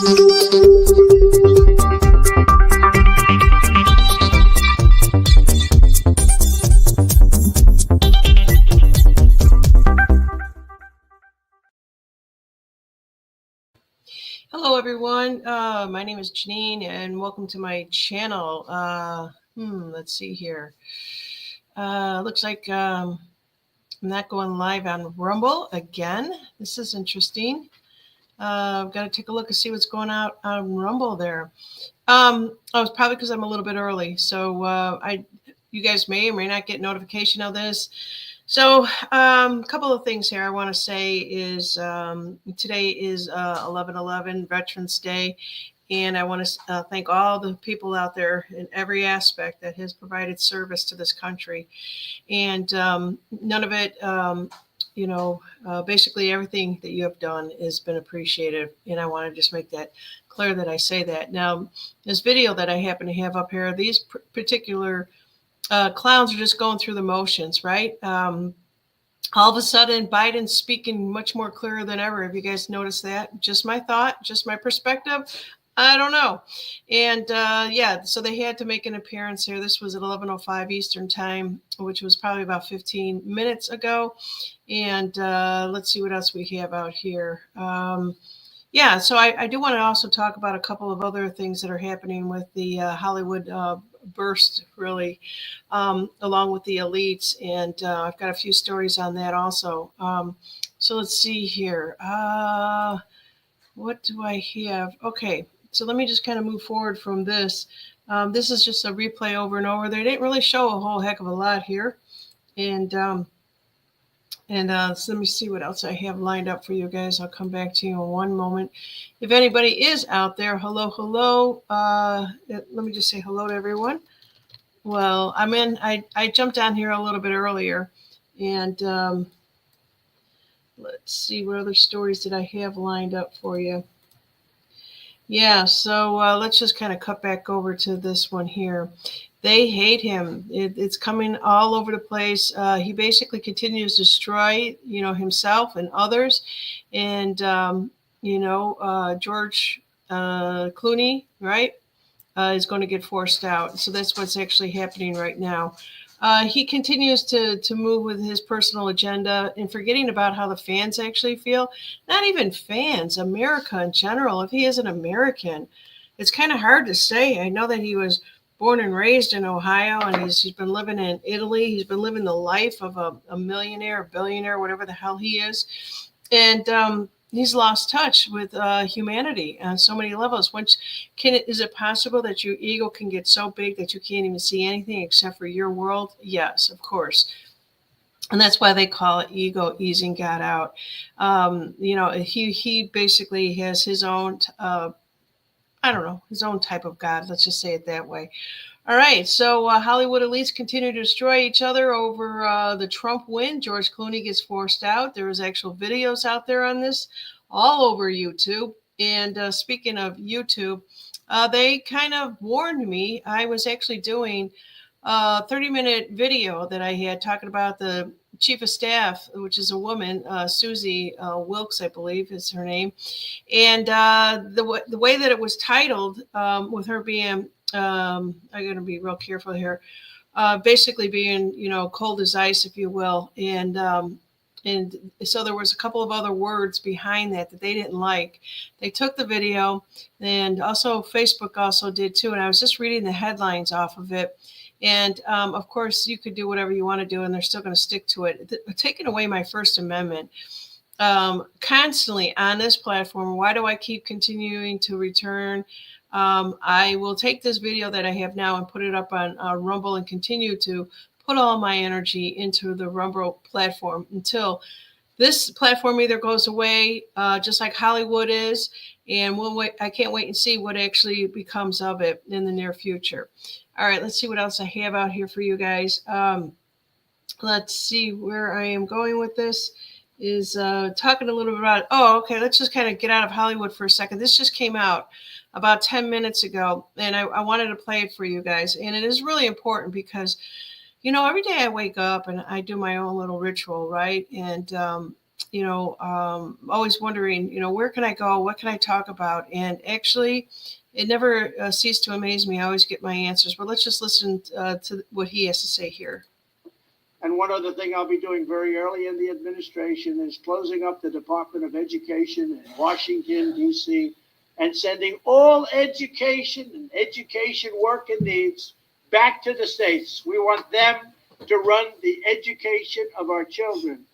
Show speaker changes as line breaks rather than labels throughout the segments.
Hello, everyone. My name is Janine, and welcome to my channel. Let's see here. Looks like I'm not going live on Rumble again. This is interesting. I've got to take a look and see what's going on Rumble there. It's probably because I'm a little bit early, so you guys may or may not get notification of this. So a couple of things here I want to say is today is 11/11 Veterans Day, and I want to thank all the people out there in every aspect that has provided service to this country. And none of it, basically everything that you have done has been appreciated. And I want to just make that clear that I say that. Now, this video that I happen to have up here, these particular clowns are just going through the motions, right? All of a sudden, Biden's speaking much more clear than ever. Have you guys noticed that? Just my thought, just my perspective. I don't know. And so they had to make an appearance here. This was at 11:05 Eastern time, which was probably about 15 minutes ago. And let's see what else we have out here. So I do want to also talk about a couple of other things that are happening with the Hollywood burst, really, along with the elites. And I've got a few stories on that also. So let's see here. What do I have? Okay, so let me just kind of move forward from this. This is just a replay over and over. They didn't really show a whole heck of a lot here. And so let me see what else I have lined up for you guys. I'll come back to you in one moment. If anybody is out there, hello. Let me just say hello to everyone. Well, I jumped on here a little bit earlier, and let's see what other stories did I have lined up for you. Yeah, so let's just kind of cut back over to this one here. They hate him. It's coming all over the place. He basically continues to destroy, himself and others. And, George Clooney, right, is going to get forced out. So that's what's actually happening right now. He continues to move with his personal agenda and forgetting about how the fans actually feel. Not even fans, America in general. If he is an American, it's kind of hard to say. I know that he was born and raised in Ohio, and he's been living in Italy. He's been living the life of a millionaire, billionaire, whatever the hell he is. And he's lost touch with humanity on so many levels. Is it possible that your ego can get so big that you can't even see anything except for your world? Yes, of course. And that's why they call it ego easing God out. He basically has his own his own type of God. Let's just say it that way. All right. So Hollywood elites continue to destroy each other over the Trump win. George Clooney gets forced out. There was actual videos out there on this all over YouTube. And speaking of YouTube, they kind of warned me. I was actually doing a 30-minute video that I had talking about the chief of staff, which is a woman, Susie Wilkes, I believe is her name. And the way that it was titled, with her being, I'm going to be real careful here, basically being, cold as ice, if you will. And so there was a couple of other words behind that they didn't like. They took the video, and also Facebook also did too. And I was just reading the headlines off of it. And of course, you could do whatever you want to do, and they're still going to stick to it. Taking away my First Amendment constantly on this platform. Why do I keep continuing to return? I will take this video that I have now and put it up on Rumble and continue to put all my energy into the Rumble platform until this platform either goes away, just like Hollywood is, and we'll wait. I can't wait and see what actually becomes of it in the near future. All right, let's see what else I have out here for you guys. Let's see where I am going with this. Is talking a little bit about, okay, let's just kind of get out of Hollywood for a second. This just came out about 10 minutes ago, and I wanted to play it for you guys. And it is really important because, every day I wake up and I do my own little ritual, right? And always wondering, where can I go? What can I talk about? And actually, it never ceased to amaze me. I always get my answers. But let's just listen to what he has to say here.
And one other thing I'll be doing very early in the administration is closing up the Department of Education in Washington, D.C., and sending all education and education work and needs back to the states. We want them to run the education of our children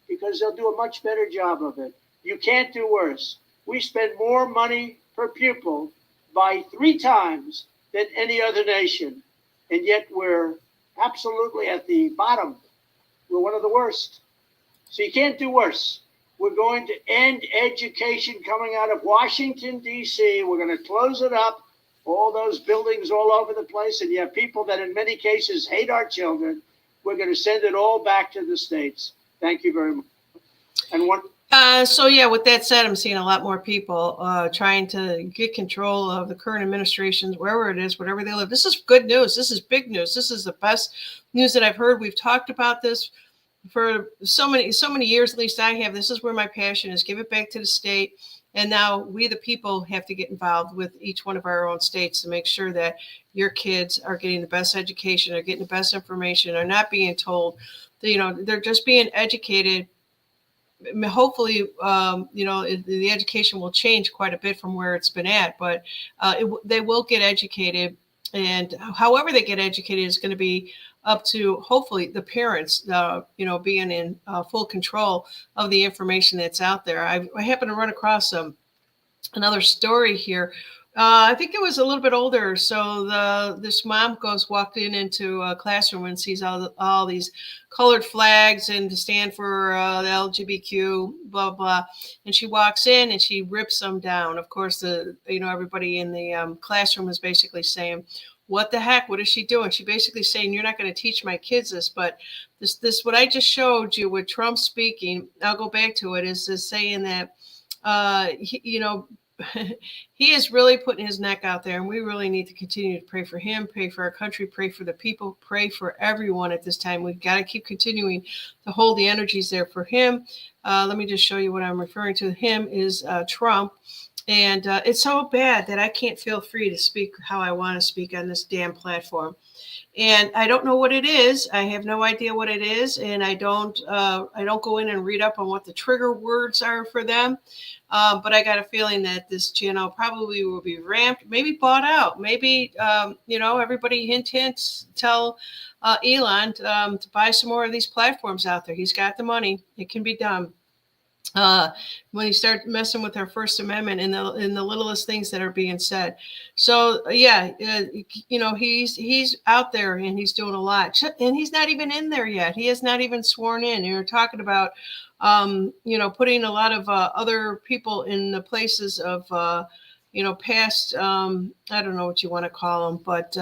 because they'll do a much better job of it. You can't do worse. We spend more money per pupil by 3 times than any other nation, and yet we're absolutely at the bottom. We're one of the worst. So you can't do worse. We're going to end education coming out of Washington, D.C. We're going to close it up, all those buildings all over the place, and you have people that in many cases hate our children. We're going to send it all back to the states. Thank you very much. And what?
With that said, I'm seeing a lot more people trying to get control of the current administrations, wherever it is, wherever they live. This is good news. This is big news. This is the best news that I've heard. We've talked about this for so many years, at least I have. This is where my passion is. Give it back to the state. And now we, the people, have to get involved with each one of our own states to make sure that your kids are getting the best education, are getting the best information, are not being told, they're just being educated. Hopefully, the education will change quite a bit from where it's been at, but they will get educated. And however they get educated is going to be up to hopefully the parents, being in full control of the information that's out there. I happen to run across another story here. I think it was a little bit older. So this mom walked into a classroom and sees all these colored flags and to stand for the LGBTQ, blah, blah. And she walks in and she rips them down. Of course, everybody in the classroom is basically saying, what the heck? What is she doing? She basically saying, you're not going to teach my kids this, but this, what I just showed you with Trump speaking, I'll go back to it, is saying that, he is really putting his neck out there, and we really need to continue to pray for him, pray for our country, pray for the people, pray for everyone at this time. We've got to keep continuing to hold the energies there for him. Let me just show you what I'm referring to. Him is Trump. And it's so bad that I can't feel free to speak how I want to speak on this damn platform. And I don't know what it is. I have no idea what it is. And I don't go in and read up on what the trigger words are for them. But I got a feeling that this channel probably will be ramped, maybe bought out. Maybe, everybody hint, tell Elon to buy some more of these platforms out there. He's got the money. It can be done. When you start messing with our First Amendment and the littlest things that are being said. So he's out there and he's doing a lot, and he's not even in there yet. He is not even sworn in. You're talking about putting a lot of other people in the places of past I don't know what you want to call them, but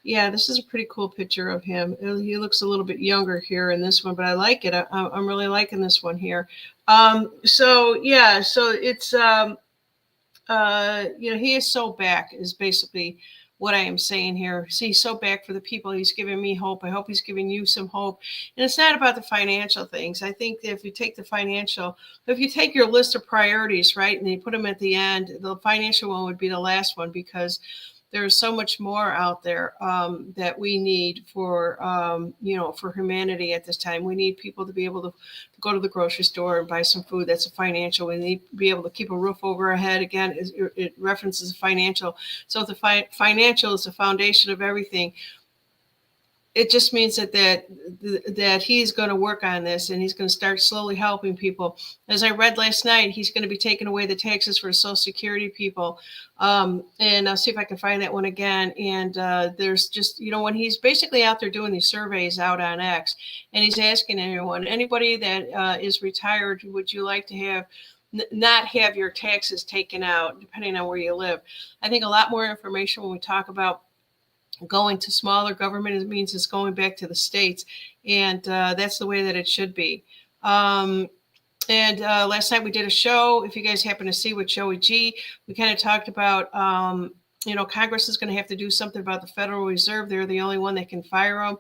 this is a pretty cool picture of him. He looks a little bit younger here in this one, but I like it. I'm really liking this one here. So it's, he is so back is basically what I am saying here. See, he's so back for the people. He's giving me hope. I hope he's giving you some hope. And it's not about the financial things. I think that if you take your list of priorities, right, and you put them at the end, the financial one would be the last one, because there's so much more out there that we need for humanity at this time. We need people to be able to go to the grocery store and buy some food. That's a financial. We need to be able to keep a roof over our head. Again, it references financial. So if the financial is the foundation of everything, it just means that he's going to work on this, and he's going to start slowly helping people. As I read last night, he's going to be taking away the taxes for Social Security people. And I'll see if I can find that one again. And there's just, when he's basically out there doing these surveys out on X, and he's asking anybody that is retired, would you like to have not have your taxes taken out, depending on where you live? I think a lot more information when we talk about going to smaller government, it means it's going back to the states, and that's the way that it should be. And last night we did a show. If you guys happen to see with Joey G, we kind of talked about Congress is going to have to do something about the Federal Reserve. They're the only one that can fire them.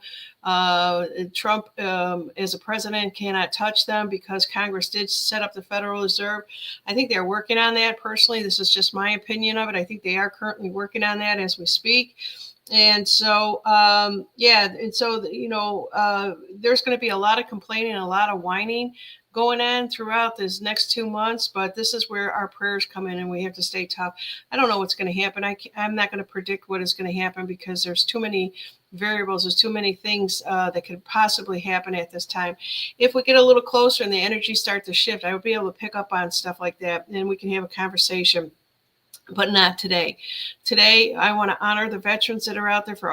Trump, as a president, cannot touch them because Congress did set up the Federal Reserve. I think they're working on that personally. This is just my opinion of it. I think they are currently working on that as we speak. And so, there's going to be a lot of complaining and a lot of whining going on throughout this next 2 months, but this is where our prayers come in and we have to stay tough. I don't know what's going to happen. I'm not going to predict what is going to happen because there's too many variables. There's too many things that could possibly happen at this time. If we get a little closer and the energy start to shift, I would be able to pick up on stuff like that and we can have a conversation. But not today. Today, I want to honor the veterans that are out there, for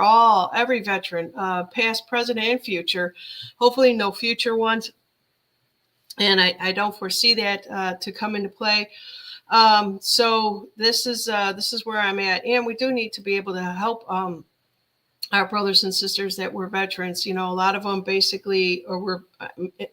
every veteran, past, present, and future. Hopefully, no future ones. And I don't foresee that to come into play. So this is where I'm at, and we do need to be able to help our brothers and sisters that were veterans. A lot of them basically,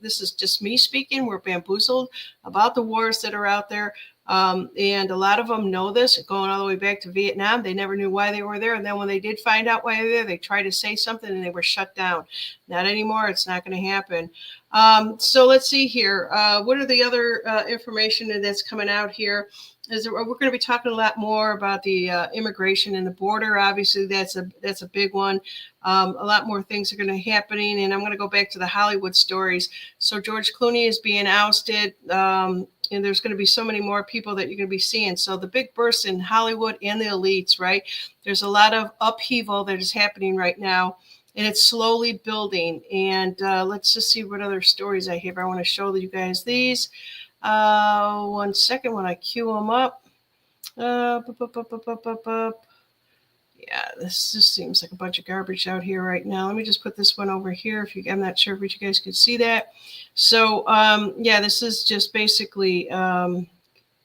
this is just me speaking, we're bamboozled about the wars that are out there. And a lot of them know this, going all the way back to Vietnam. They never knew why they were there. And then when they did find out why they were there, they tried to say something and they were shut down. Not anymore. It's not going to happen. So let's see here. What are the other information that's coming out here? We're going to be talking a lot more about the immigration and the border. Obviously, that's a big one. A lot more things are going to be happening. And I'm going to go back to the Hollywood stories. So George Clooney is being ousted. And there's going to be so many more people that you're going to be seeing. So the big burst in Hollywood and the elites, right? There's a lot of upheaval that is happening right now, and it's slowly building. And let's just see what other stories I have. I want to show you guys these. 1 second when I queue them up. Yeah, this just seems like a bunch of garbage out here right now. Let me just put this one over here. I'm not sure if you guys could see that. So, this is just basically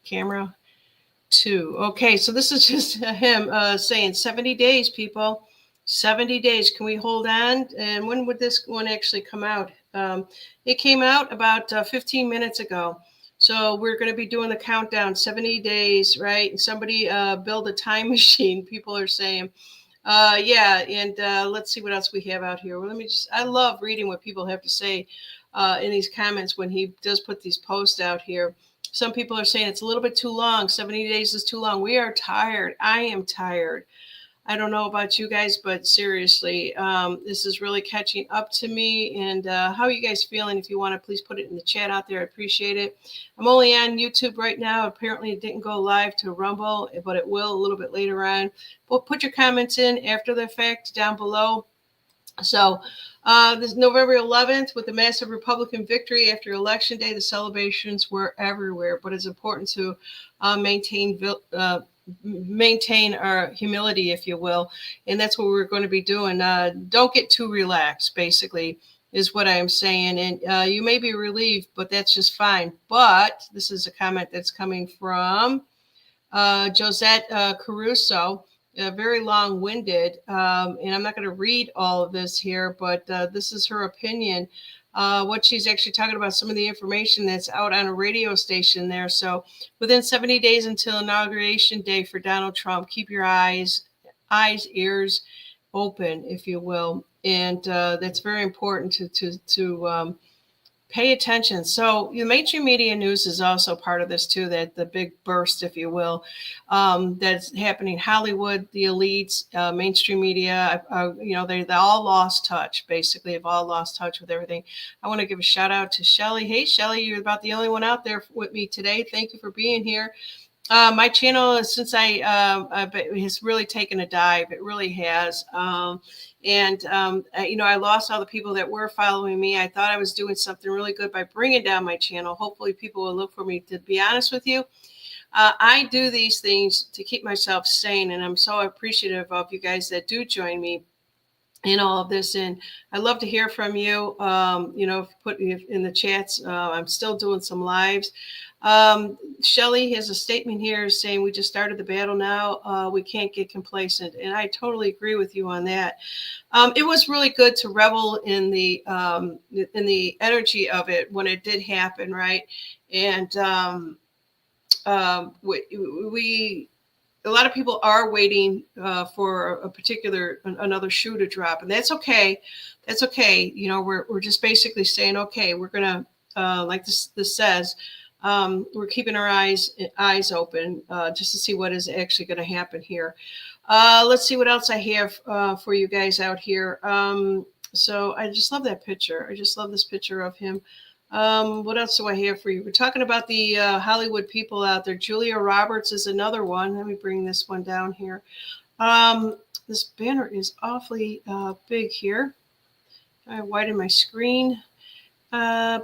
camera 2. Okay, so this is just him saying 70 days, people. 70 days. Can we hold on? And when would this one actually come out? It came out about 15 minutes ago. So we're going to be doing the countdown, 70 days, right? And somebody build a time machine, people are saying. Let's see what else we have out here. Well, I love reading what people have to say in these comments when he does put these posts out here. Some people are saying it's a little bit too long. 70 days is too long. We are tired. I am tired. I don't know about you guys, but seriously, this is really catching up to me. And how are you guys feeling? If you want to, please put it in the chat out there. I appreciate it. I'm only on YouTube right now. Apparently, it didn't go live to Rumble, but it will a little bit later on. But put your comments in after the fact down below. So this November 11th, with the massive Republican victory after Election Day, the celebrations were everywhere. But it's important to maintain our humility, if you will, and that's what we're going to be doing. Don't get too relaxed, basically, is what I am saying. And you may be relieved, but that's just fine. But this is a comment that's coming from Josette Caruso, very long-winded, and I'm not going to read all of this here, but this is her opinion. What she's actually talking about, some of the information that's out on a radio station there. So within 70 days until Inauguration Day for Donald Trump, keep your eyes, ears open, if you will. And that's very important to pay attention. So the mainstream media news is also part of this too, that the big burst, if you will, that's happening. Hollywood, the elites, mainstream media, they all lost touch, basically, have all lost touch with everything. I want to give a shout out to Shelly. Hey, Shelly, you're about the only one out there with me today. Thank you for being here. My channel, since has really taken a dive. It really has. I lost all the people that were following me. I thought I was doing something really good by bringing down my channel. Hopefully people will look for me. To be honest with you, I do these things to keep myself sane, and I'm so appreciative of you guys that do join me in all of this. And I love to hear from you. Put in the chats. I'm still doing some lives. Shelly has a statement here saying we just started the battle now. We can't get complacent. And I totally agree with you on that. It was really good to revel in the energy of it when it did happen, right? And we a lot of people are waiting for a particular another shoe to drop, and that's okay. That's okay. You know, we're just basically saying, okay, we're gonna like this says, we're keeping our eyes open just to see what is actually going to happen here. Let's see what else I have for you guys out here. So I just love that picture. I just love this picture of him. What else do I have for you? We're talking about the Hollywood people out there. Julia Roberts is another one. Let me bring this one down here. This banner is awfully big here. I widen my screen. Yeah.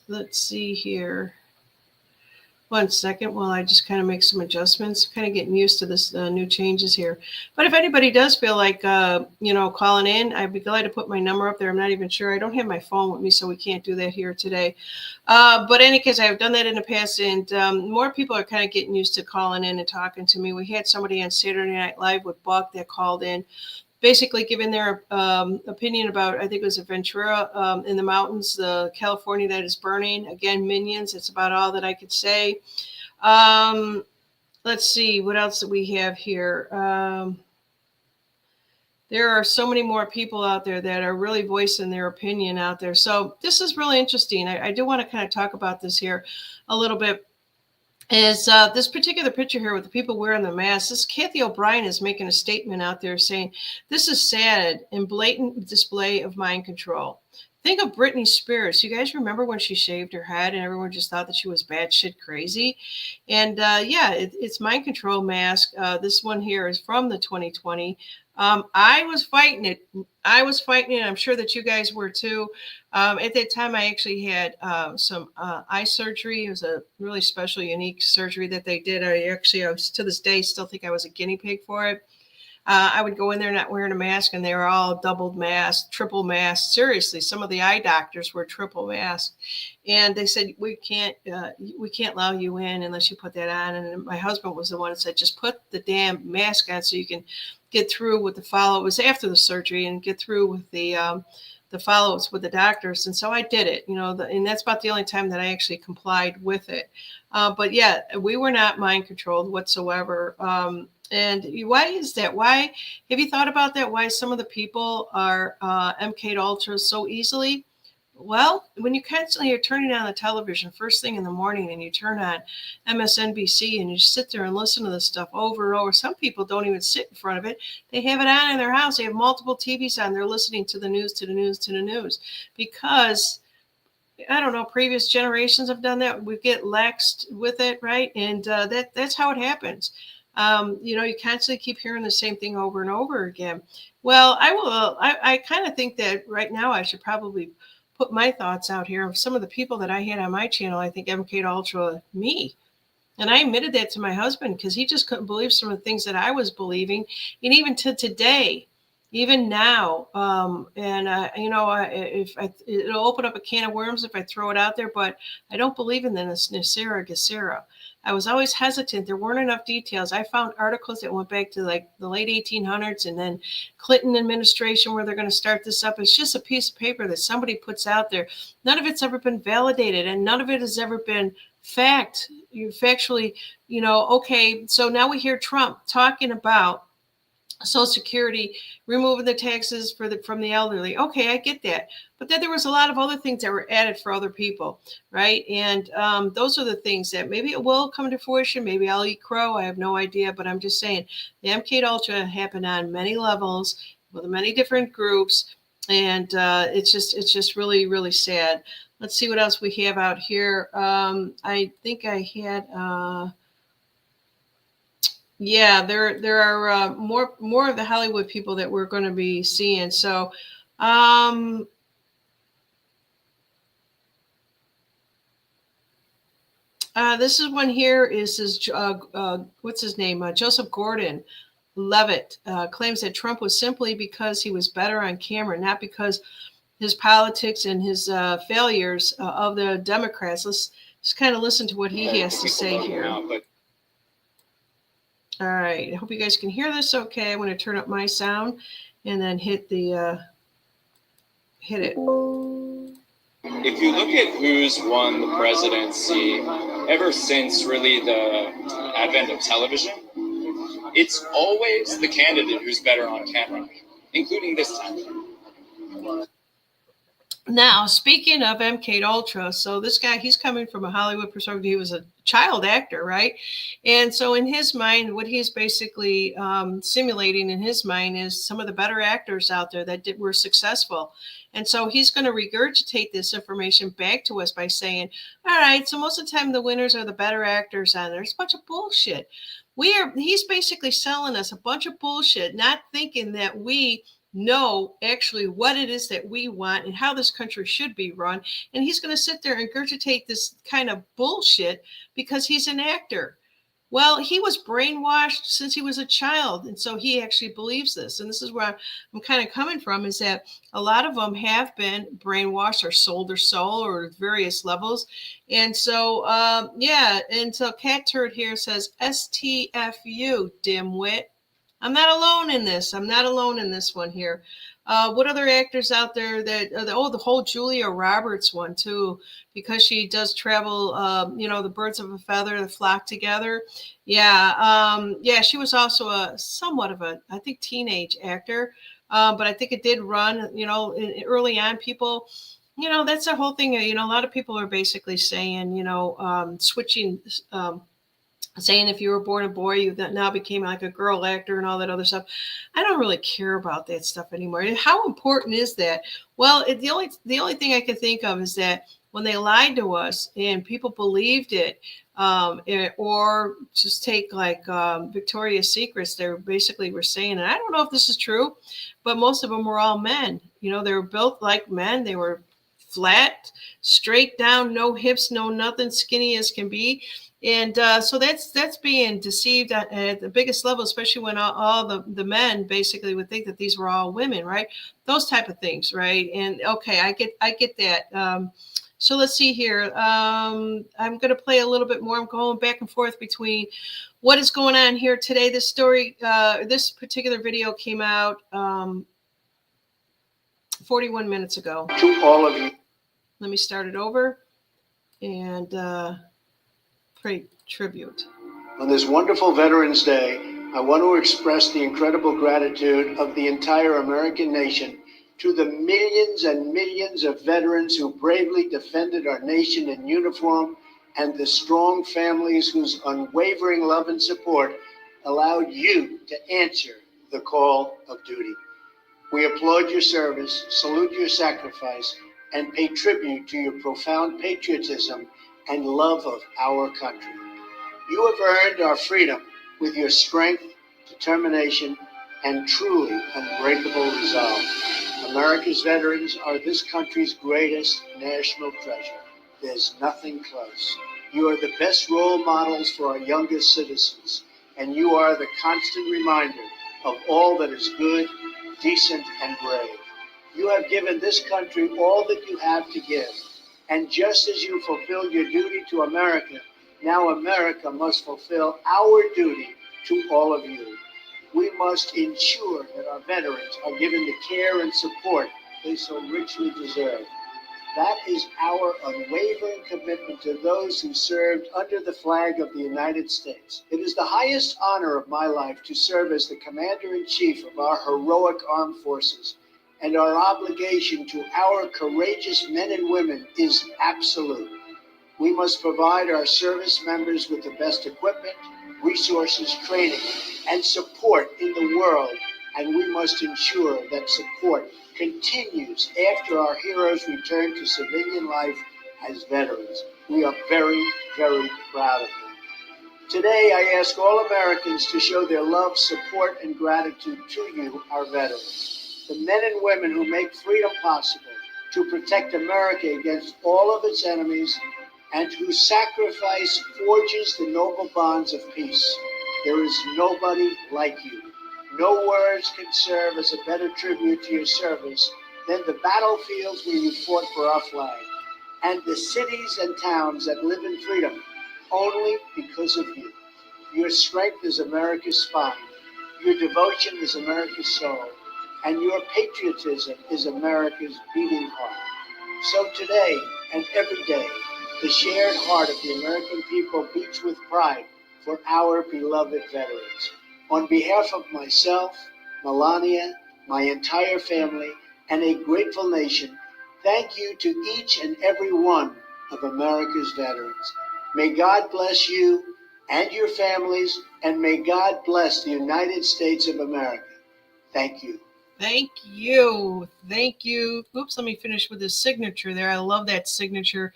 Let's see here. 1 second while I just kind of make some adjustments, kind of getting used to this new changes here. But if anybody does feel like, calling in, I'd be glad to put my number up there. I'm not even sure. I don't have my phone with me, so we can't do that here today. But in any case, I've done that in the past, and more people are kind of getting used to calling in and talking to me. We had somebody on Saturday Night Live with Buck that called in, basically giving their opinion about, I think it was a Ventura in the mountains, California that is burning. Again, Minions, it's about all that I could say. Let's see, what else do we have here? There are so many more people out there that are really voicing their opinion out there. So this is really interesting. I do want to kind of talk about this here a little bit. Is this particular picture here with the people wearing the masks. This Kathy O'Brien is making a statement out there saying, this is sad and blatant display of mind control. Think of Britney Spears. You guys remember when she shaved her head and everyone just thought that she was batshit crazy? And it's mind control mask. This one here is from the 2020. I was fighting it. I'm sure that you guys were too. At that time, I actually had some eye surgery. It was a really special, unique surgery that they did. I was, to this day, still think I was a guinea pig for it. I would go in there not wearing a mask, and they were all doubled masked, triple masked. Seriously, some of the eye doctors were triple masked, and they said we can't allow you in unless you put that on. And my husband was the one that said, just put the damn mask on so you can get through with the follow. It was after the surgery and get through with the follow-ups with the doctors. And so I did it, and that's about the only time that I actually complied with it. But yeah, we were not mind controlled whatsoever. And why is that? Why have you thought about that? Why some of the people are MK'd Ultra so easily? Well, when you constantly are turning on the television first thing in the morning and you turn on MSNBC and you sit there and listen to this stuff over and over. Some people don't even sit in front of it. They have it on in their house. They have multiple TVs on. They're listening to the news, because I don't know, previous generations have done that. We get laxed with it, right? And that's how it happens. You constantly keep hearing the same thing over and over again. Well, I kind of think that right now I should probably put my thoughts out here of some of the people that I had on my channel. I think MK'd Ultra me. And I admitted that to my husband because he just couldn't believe some of the things that I was believing. And even to today, even now, it'll open up a can of worms if I throw it out there, but I don't believe in the Nicera Gacera. I was always hesitant. There weren't enough details. I found articles that went back to like the late 1800s and then Clinton administration where they're going to start this up. It's just a piece of paper that somebody puts out there. None of it's ever been validated and none of it has ever been factually, okay. So now we hear Trump talking about Social Security, removing the taxes from the elderly. Okay, I get that. But then there was a lot of other things that were added for other people, right? And those are the things that maybe it will come to fruition. Maybe I'll eat crow. I have no idea. But I'm just saying the MK'd Ultra happened on many levels with many different groups. And it's just really, really sad. Let's see what else we have out here. I think I had... Yeah, there are more of the Hollywood people that we're going to be seeing. So, this is one here. What's his name? Joseph Gordon-Levitt claims that Trump was simply because he was better on camera, not because his politics and his failures of the Democrats. Let's just kind of listen to what he has to say here. All right, I hope you guys can hear this okay. I'm going to turn up my sound and then hit it.
If you look at who's won the presidency ever since really the advent of television, it's always the candidate who's better on camera, including this time.
Now, speaking of MK Ultra, so this guy, he's coming from a Hollywood perspective. He was a child actor, right? And so in his mind, what he's basically simulating in his mind is some of the better actors out there that were successful. And so he's going to regurgitate this information back to us by saying, all right, so most of the time the winners are the better actors on there. It's a bunch of bullshit. He's basically selling us a bunch of bullshit, not thinking that we know actually what it is that we want and how this country should be run. And he's going to sit there and regurgitate this kind of bullshit because he's an actor. Well, he was brainwashed since he was a child. And so he actually believes this. And this is where I'm kind of coming from, is that a lot of them have been brainwashed or sold their soul or various levels. And so, yeah. And so Cat Turd here says, STFU, dimwit. I'm not alone in this. I'm not alone in this one here. What other actors out there that, the whole Julia Roberts one too, because she does travel, the birds of a feather that flock together. Yeah. Yeah. She was also somewhat of a, I think, teenage actor. But I think it did run, early on people, that's the whole thing. A lot of people are basically saying, switching, saying if you were born a boy, you now became like a girl actor and all that other stuff. I don't really care about that stuff anymore. How important is that? Well, the only thing I can think of is that when they lied to us and people believed it, or just take like Victoria's Secrets, they basically were saying, and I don't know if this is true, but most of them were all men. They were built like men. They were flat, straight down, no hips, no nothing, skinny as can be. And so that's being deceived at the biggest level, especially when all the men basically would think that these were all women, right? Those type of things, right? And okay, I get that. So let's see here. I'm going to play a little bit more. I'm going back and forth between what is going on here today. This story, this particular video came out 41 minutes ago.
To all of you.
Let me start it over and pray tribute.
On this wonderful Veterans Day, I want to express the incredible gratitude of the entire American nation to the millions and millions of veterans who bravely defended our nation in uniform and the strong families whose unwavering love and support allowed you to answer the call of duty. We applaud your service, salute your sacrifice, and pay tribute to your profound patriotism and love of our country. You have earned our freedom with your strength, determination, and truly unbreakable resolve. America's veterans are this country's greatest national treasure. There's nothing close. You are the best role models for our youngest citizens, and you are the constant reminder of all that is good, decent, and brave. You have given this country all that you have to give. And just as you fulfilled your duty to America, now America must fulfill our duty to all of you. We must ensure that our veterans are given the care and support they so richly deserve. That is our unwavering commitment to those who served under the flag of the United States. It is the highest honor of my life to serve as the Commander-in-Chief of our heroic armed forces, and our obligation to our courageous men and women is absolute. We must provide our service members with the best equipment, resources, training, and support in the world, and we must ensure that support continues after our heroes return to civilian life as veterans. We are very, very proud of them. Today, I ask all Americans to show their love, support, and gratitude to you, our veterans, the men and women who make freedom possible, to protect America against all of its enemies, and whose sacrifice forges the noble bonds of peace. There is nobody like you. No words can serve as a better tribute to your service than the battlefields where you fought for our flag, and the cities and towns that live in freedom only because of you. Your strength is America's spine, your devotion is America's soul, and your patriotism is America's beating heart. So today and every day, The shared heart of the American people beats with pride for our beloved veterans. On behalf of myself, Melania, my entire family, and a grateful nation, thank you to each and every one of America's veterans. May God bless you and your families, and may God bless the United States of America. Thank you.
Thank you. Thank you. Oops, let me finish with his signature there. I love that signature.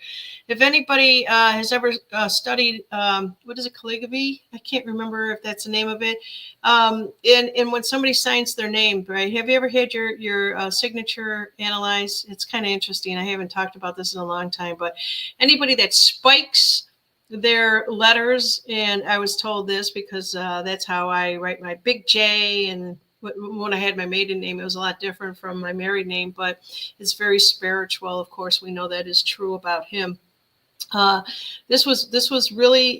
If anybody has ever studied, what is it, calligraphy? I can't remember if that's the name of it. And when somebody signs their name, right? Have you ever had your signature analyzed? It's kind of interesting. I haven't talked about this in a long time, but anybody that spikes their letters, and I was told this because that's how I write my big J, and when I had my maiden name, it was a lot different from my married name, but it's very spiritual. Of course, we know that is true about him. This was really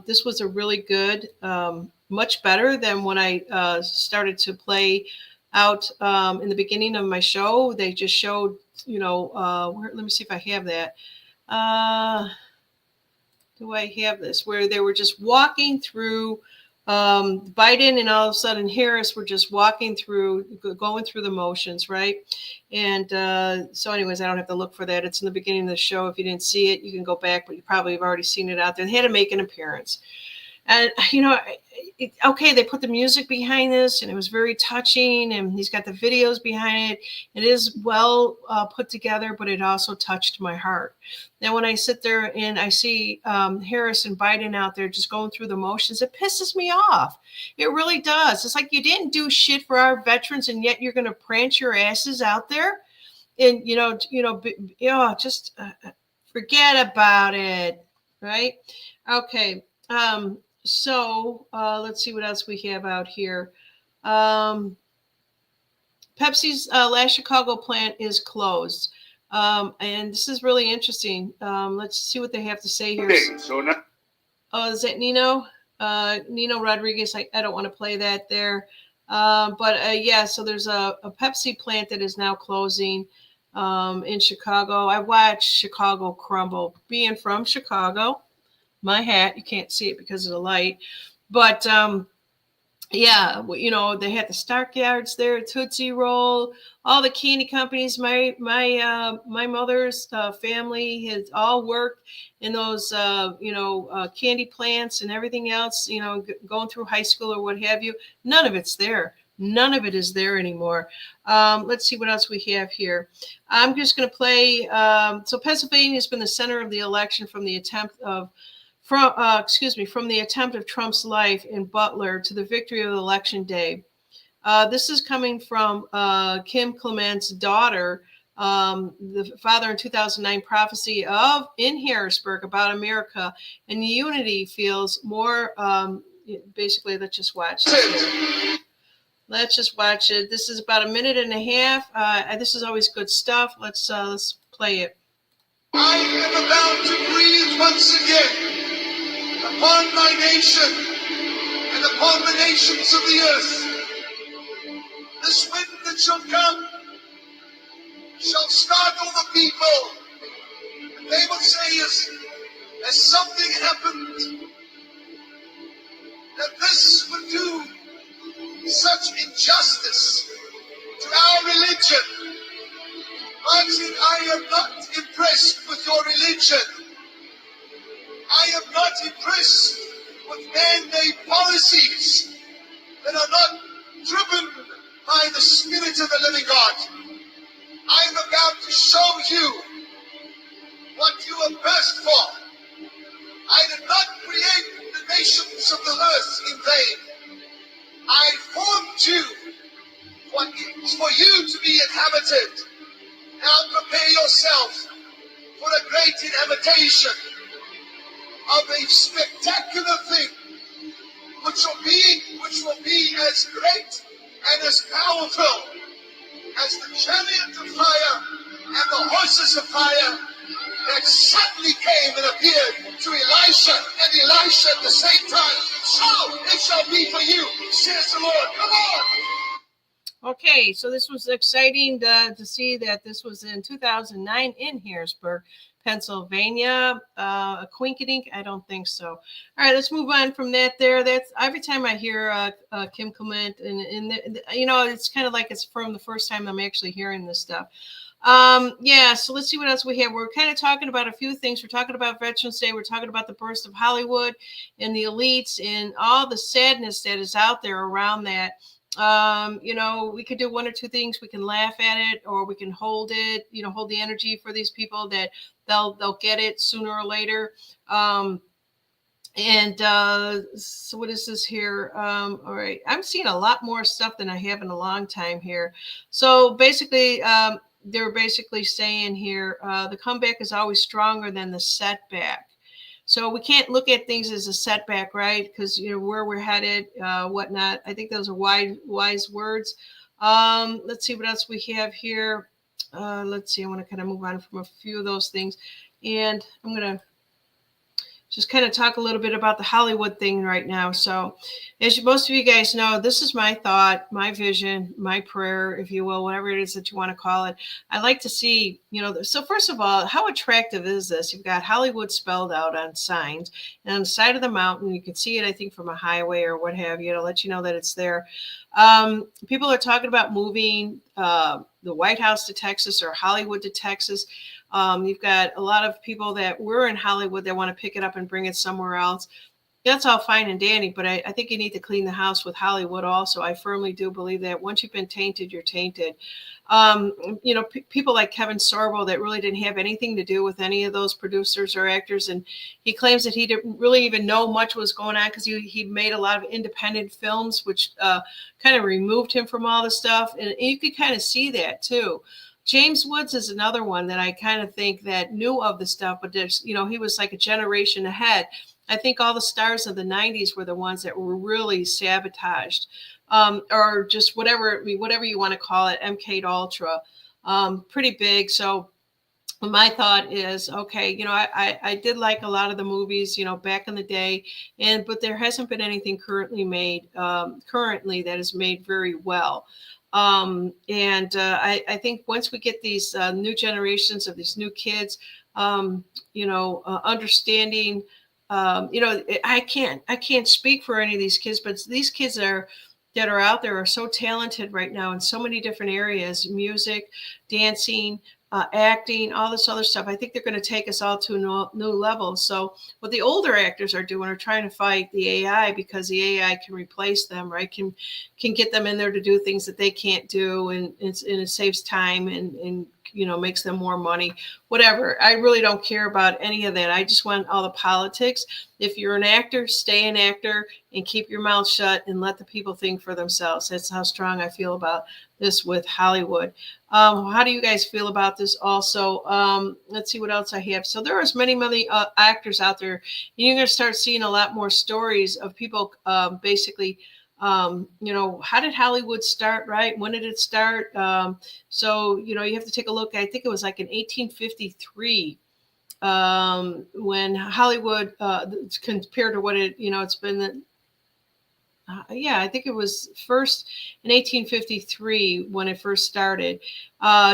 this was a really good, much better than when I started to play out in the beginning of my show. They just showed, let me see if I have that. Do I have this? Where they were just walking through. Biden and all of a sudden Harris were just walking through, going through the motions, right? And so anyways, I don't have to look for that. It's in the beginning of the show. If you didn't see it, you can go back, but you probably have already seen it out there. They had to make an appearance. And, okay, they put the music behind this, and it was very touching, and he's got the videos behind it. It is well put together, but it also touched my heart. Now, when I sit there and I see Harris and Biden out there just going through the motions, it pisses me off. It really does. It's like you didn't do shit for our veterans, and yet you're going to prance your asses out there, and just forget about it, right? Okay. So let's see what else we have out here. Pepsi's last Chicago plant is closed. And this is really interesting. Let's see what they have to say here. Oh, is that Nino? Nino Rodriguez. I don't want to play that there. But yeah, so there's a Pepsi plant that is now closing in Chicago. I watched Chicago crumble. Being from Chicago, my hat, you can't see it because of the light, but yeah, they had the Stockyards there, Tootsie Roll, all the candy companies. My mother's family has all worked in those candy plants and everything else, going through high school or what have you. None of it's there. None of it is there anymore. Let's see what else we have here. I'm just going to play. So Pennsylvania has been the center of the election from the attempt of Trump's life in Butler to the victory of Election Day. This is coming from Kim Clement's daughter, the father in 2009 prophecy in Harrisburg about America, and unity feels more. Basically, let's just watch this here. Let's just watch it. This is about a minute and a half. This is always good stuff. Let's play it.
I am about to breathe once again upon my nation and upon the nations of the earth. This wind that shall come shall startle the people, and they will say, as something happened, that this would do such injustice to our religion. Martin, I am not impressed with your religion. I am not impressed with man-made policies that are not driven by the Spirit of the living God. I am about to show you what you are birthed for. I did not create the nations of the earth in vain. I formed you for you to be inhabited. Now prepare yourself for a great inhabitation of a spectacular thing, which will be as great and as powerful as the chariot of fire and the horses of fire that suddenly came and appeared to Elisha and Elisha at the same time. So it shall be for you, says the Lord. Come on.
Okay, so this was exciting to see that this was in 2009 in Harrisburg, Pennsylvania. A quinkadink? I don't think so. All right, let's move on from that. That's every time I hear Kim comment, and you know, it's kind of like it's from the first time I'm actually hearing this stuff. Yeah, so let's see what else we have. We're kind of talking about a few things. We're talking about Veterans Day. We're talking about the burst of Hollywood and the elites and all the sadness that is out there around that. You know, we could do one or two things. We can laugh at it, or we can hold it, you know, hold the energy for these people that they'll get it sooner or later. And so what is this here? All right, I'm seeing a lot more stuff than I have in a long time here. So basically, they're basically saying here, the comeback is always stronger than the setback. So we can't look at things as a setback, right? Because you know where we're headed, whatnot. I think those are wise words. Let's see what else we have here. Let's see. I want to kind of move on from a few of those things, and I'm gonna just kind of talk a little bit about the Hollywood thing right now. So, as most of you guys know, this is my thought, my vision, my prayer, if you will, whatever it is that you want to call it. I like to see, you know, so first of all, how attractive is this? You've got Hollywood spelled out on signs, and on the side of the mountain, you can see it, I think, from a highway or what have you, to let you know that it's there. People are talking about moving the White House to Texas or Hollywood to Texas. You've got a lot of people that were in Hollywood that want to pick it up and bring it somewhere else. That's all fine and dandy, but I think you need to clean the house with Hollywood also. I firmly do believe that once you've been tainted, you're tainted. You know, people like Kevin Sorbo that really didn't have anything to do with any of those producers or actors. And he claims that he didn't really even know much was going on because he made a lot of independent films, which kind of removed him from all the stuff. And you could kind of see that too. James Woods is another one that I kind of think that knew of the stuff, but there's, you know, he was like a generation ahead. I think all the stars of the 90s were the ones that were really sabotaged, or just whatever you want to call it, MK Ultra, pretty big. So my thought is, okay, you know, I did like a lot of the movies, you know, back in the day, but there hasn't been anything currently made that is made very well. I think once we get these new generations of these new kids, you know, understanding, you know, I can't speak for any of these kids, but these kids that are out there are so talented right now in so many different areas: music, dancing, acting, all this other stuff. I think they're going to take us all to a new level. So what the older actors are doing are trying to fight the AI, because the AI can replace them, right? Can get them in there to do things that they can't do, and it saves time and you know, makes them more money, whatever. I really don't care about any of that. I just want all the politics. If you're an actor, stay an actor and keep your mouth shut and let the people think for themselves. That's how strong I feel about this with Hollywood. How do you guys feel about this also? Let's see what else I have. So there are many actors out there, and you're going to start seeing a lot more stories of people basically, you know, how did Hollywood start, right? When did it start? So, you know, you have to take a look. I think it was like in 1853 when Hollywood, compared to what it, you know, it's been, yeah, I think it was first in 1853 when it first started.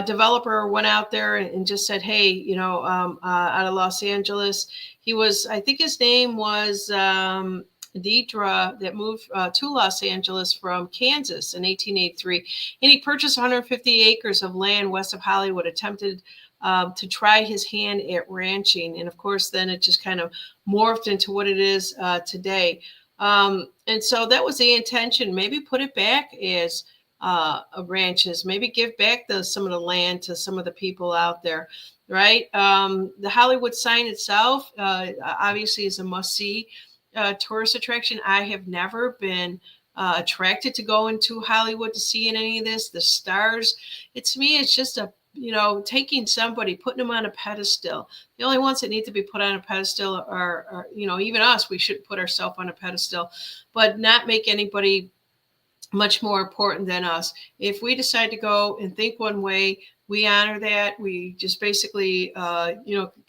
Developer went out there and just said, hey, you know, out of Los Angeles, he was, I think his name was Deidre, that moved to Los Angeles from Kansas in 1883. And he purchased 150 acres of land west of Hollywood, attempted to try his hand at ranching. And of course, then it just kind of morphed into what it is today. And so that was the intention. Maybe put it back as ranches, maybe give back some of the land to some of the people out there, right? The Hollywood sign itself obviously is a must-see tourist attraction. I have never been attracted to go into Hollywood to see in any of this. The stars, to me, it's just a, you know, taking somebody, putting them on a pedestal. The only ones that need to be put on a pedestal are, you know, even us. We should put ourselves on a pedestal, but not make anybody much more important than us. If we decide to go and think one way, We honor that. We just basically,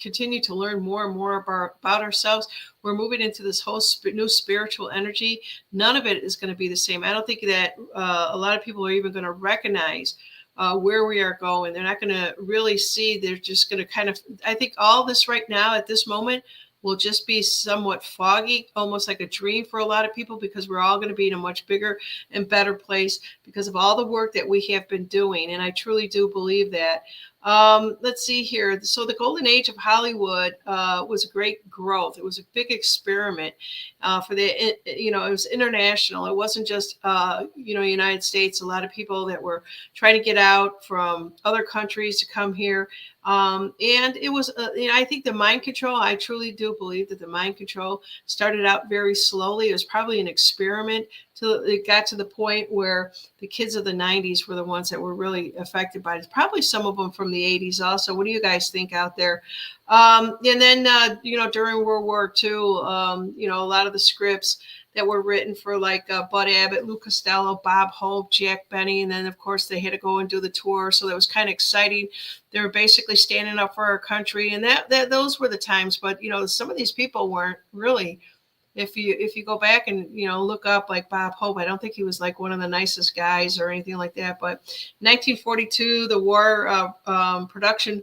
continue to learn more and more about ourselves. We're moving into this whole new spiritual energy. None of it is going to be the same. I don't think that a lot of people are even going to recognize where we are going. They're not going to really see. They're just going to kind of, I think all this right now at this moment will just be somewhat foggy, almost like a dream for a lot of people, because we're all going to be in a much bigger and better place because of all the work that we have been doing. And I truly do believe that. Let's see here. So the golden age of Hollywood was a great growth. It was a big experiment for it was international. It wasn't just, United States. A lot of people that were trying to get out from other countries to come here. And it was, I think the mind control, I truly do believe that the mind control started out very slowly. It was probably an experiment till it got to the point where the kids of the 90s were the ones that were really affected by it. Probably some of them from the 80s also. What do you guys think out there? And then, during World War II, a lot of the scripts that were written for like Bud Abbott, Lou Costello, Bob Hope, Jack Benny. And then, of course, they had to go and do the tour. So that was kind of exciting. They were basically standing up for our country. And that those were the times. But, some of these people weren't really. If you go back and look up like Bob Hope, I don't think he was like one of the nicest guys or anything like that. But 1942, the War Production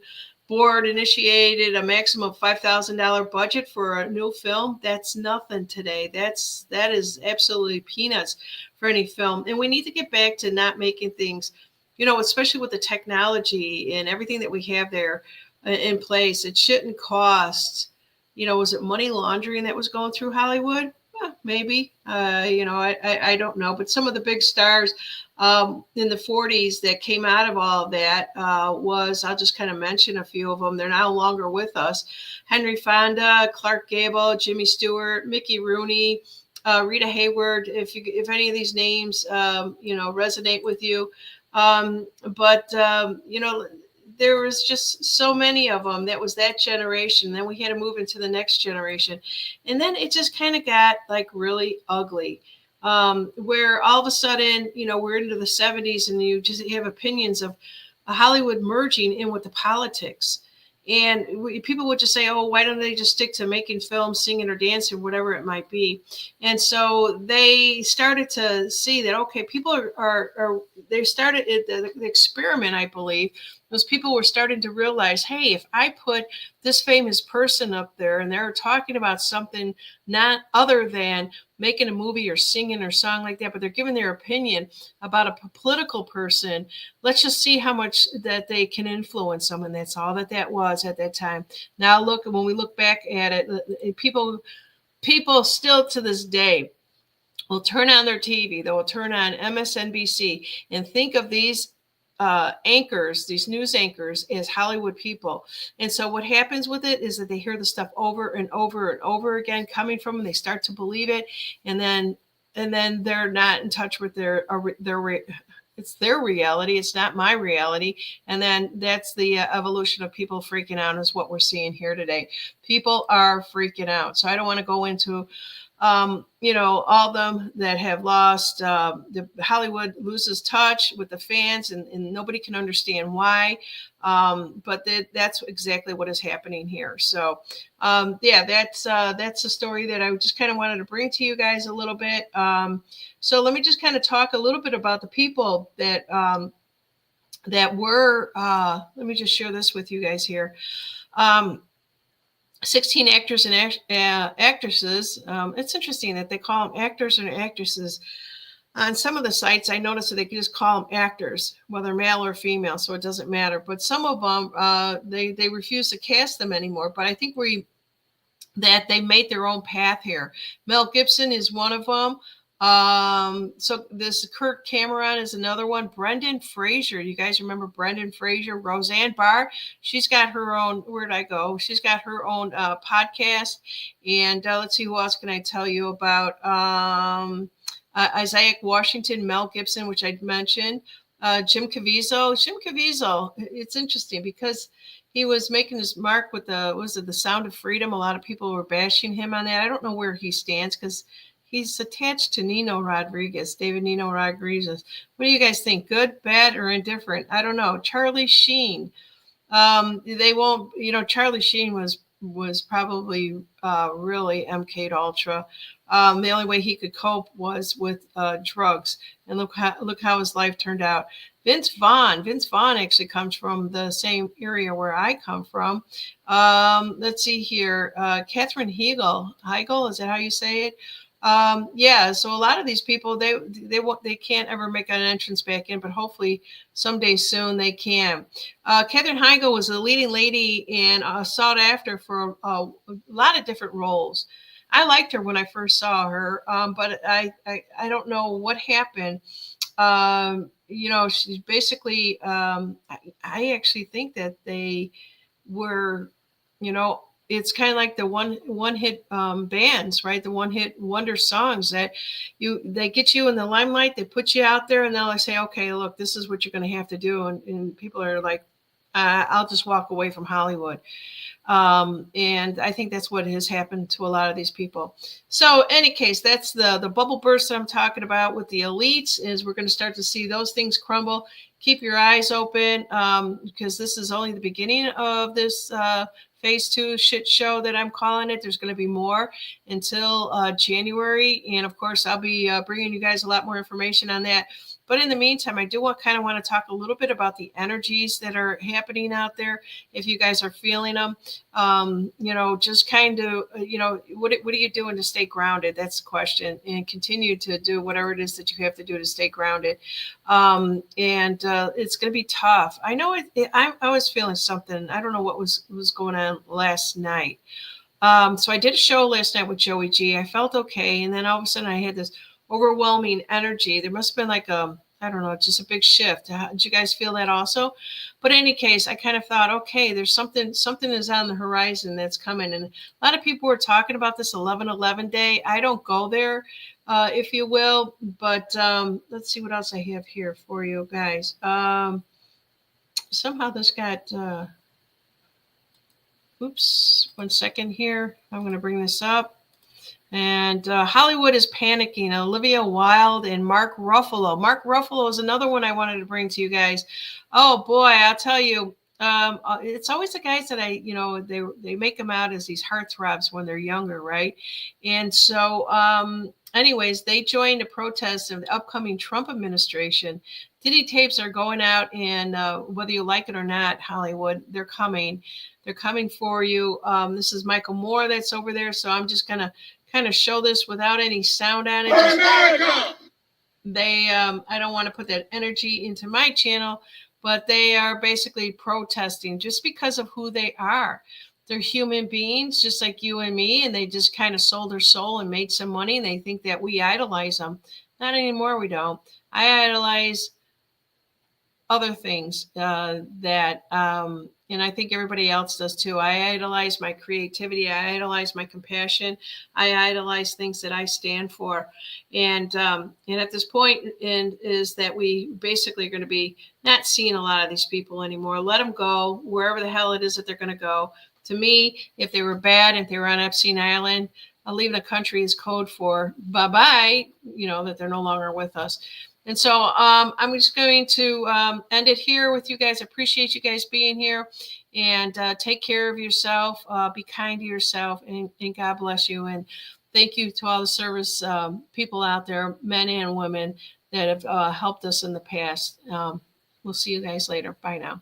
Board initiated a maximum of $5,000 budget for a new film. That's nothing today. That is absolutely peanuts for any film. And we need to get back to not making things, especially with the technology and everything that we have there in place. It shouldn't cost. Was it money laundering that was going through Hollywood? Maybe. I don't know. But some of the big stars in the 40s that came out of all of that was, I'll just kind of mention a few of them. They're no longer with us. Henry Fonda, Clark Gable, Jimmy Stewart, Mickey Rooney, Rita Hayworth. If any of these names, resonate with you. There was just so many of them. That was that generation. Then we had to move into the next generation. And then it just kind of got like really ugly, where all of a sudden, we're into the 70s and you have opinions of Hollywood merging in with the politics. And people would just say, oh, why don't they just stick to making films, singing or dancing, whatever it might be. And so they started to see that, okay, people they started the experiment, I believe. Those people were starting to realize, hey, if I put this famous person up there and they're talking about something not other than making a movie or singing or song like that, but they're giving their opinion about a political person, let's just see how much that they can influence them. And that's all that was at that time. Now, when we look back at it, people still to this day will turn on their TV. They will turn on MSNBC and think of these anchors, these news anchors, as Hollywood people. And so what happens with it is that they hear the stuff over and over and over again coming from them. They start to believe it. And then they're not in touch with it's their reality. It's not my reality. And then that's the evolution of people freaking out is what we're seeing here today. People are freaking out. So I don't want to go into all them that have lost, the Hollywood loses touch with the fans and nobody can understand why. But that's exactly what is happening here. So, that's a story that I just kind of wanted to bring to you guys a little bit. So let me just kind of talk a little bit about the people that were, let me just share this with you guys here. 16 actors and actresses. It's interesting that they call them actors and actresses. On some of the sites, I noticed that they just call them actors, whether male or female, so it doesn't matter. But some of them, they refuse to cast them anymore. But I think that they made their own path here. Mel Gibson is one of them. So this Kirk Cameron is another one. Brendan Fraser. You guys remember Brendan Fraser? Roseanne Barr. She's got her own, where'd I go? She's got her own podcast. And let's see, who else can I tell you about? Isaiah Washington, Mel Gibson, which I mentioned. Jim Caviezel. Jim Caviezel, it's interesting because he was making his mark with the Sound of Freedom. A lot of people were bashing him on that. I don't know where he stands because He's attached to Nino Rodriguez, David Nino Rodriguez. What do you guys think? Good, bad, or indifferent? I don't know. Charlie Sheen. They won't, Charlie Sheen was probably really MK'd Ultra. The only way he could cope was with drugs, and look how his life turned out. Vince Vaughn actually comes from the same area where I come from. Let's see here, Catherine Heigl, is that how you say it? Yeah, so a lot of these people they can't ever make an entrance back in, but hopefully someday soon they can. Catherine Heigl was a leading lady and sought after for a lot of different roles. I liked her when I first saw her, but I don't know what happened. She's basically, I actually think that they were, it's kind of like the one hit bands, right? The one hit wonder songs that they get you in the limelight, they put you out there, and they'll say, okay, look, this is what you're going to have to do, and people are like, I'll just walk away from Hollywood. And I think that's what has happened to a lot of these people. So, any case, that's the bubble burst that I'm talking about with the elites. Is we're going to start to see those things crumble. Keep your eyes open, because this is only the beginning of this phase 2 shit show that I'm calling it. There's going to be more until January, and of course, I'll be bringing you guys a lot more information on that. But in the meantime, I do want to talk a little bit about the energies that are happening out there. If you guys are feeling them, just kind of, what are you doing to stay grounded? That's the question. And continue to do whatever it is that you have to do to stay grounded. And it's going to be tough. I know I was feeling something. I don't know what was going on last night. So I did a show last night with Joey G. I felt okay. And then all of a sudden I had this overwhelming energy. There must have been like I don't know, just a big shift. Did you guys feel that also? But in any case, I kind of thought, okay, there's something is on the horizon that's coming. And a lot of people were talking about this 11/11 day. I don't go there, if you will. But let's see what else I have here for you guys. Somehow this got, oops, 1 second here. I'm going to bring this up. And Hollywood is panicking. Olivia Wilde and Mark Ruffalo. Mark Ruffalo is another one I wanted to bring to you guys. Oh boy, I'll tell you, it's always the guys that they make them out as these heartthrobs when they're younger, right? And so, anyways, they joined a protest of the upcoming Trump administration. Diddy tapes are going out, and whether you like it or not, Hollywood, they're coming. They're coming for you. This is Michael Moore that's over there, so I'm just gonna kind of show this without any sound on it. I don't want to put that energy into my channel, but they are basically protesting just because of who they are. They're human beings just like you and me, and they just kind of sold their soul and made some money, and they think that we idolize them. Not anymore, we don't. I idolize other things and I think everybody else does too. I idolize my creativity. I idolize my compassion. I idolize things that I stand for. And at this point, is that we basically are going to be not seeing a lot of these people anymore. Let them go wherever the hell it is that they're going to go. To me, if they were bad, if they were on Epstein Island, leaving the country is code for bye-bye, that they're no longer with us. And so I'm just going to end it here with you guys. I appreciate you guys being here, and take care of yourself. Be kind to yourself, and God bless you. And thank you to all the service people out there, men and women, that have helped us in the past. We'll see you guys later. Bye now.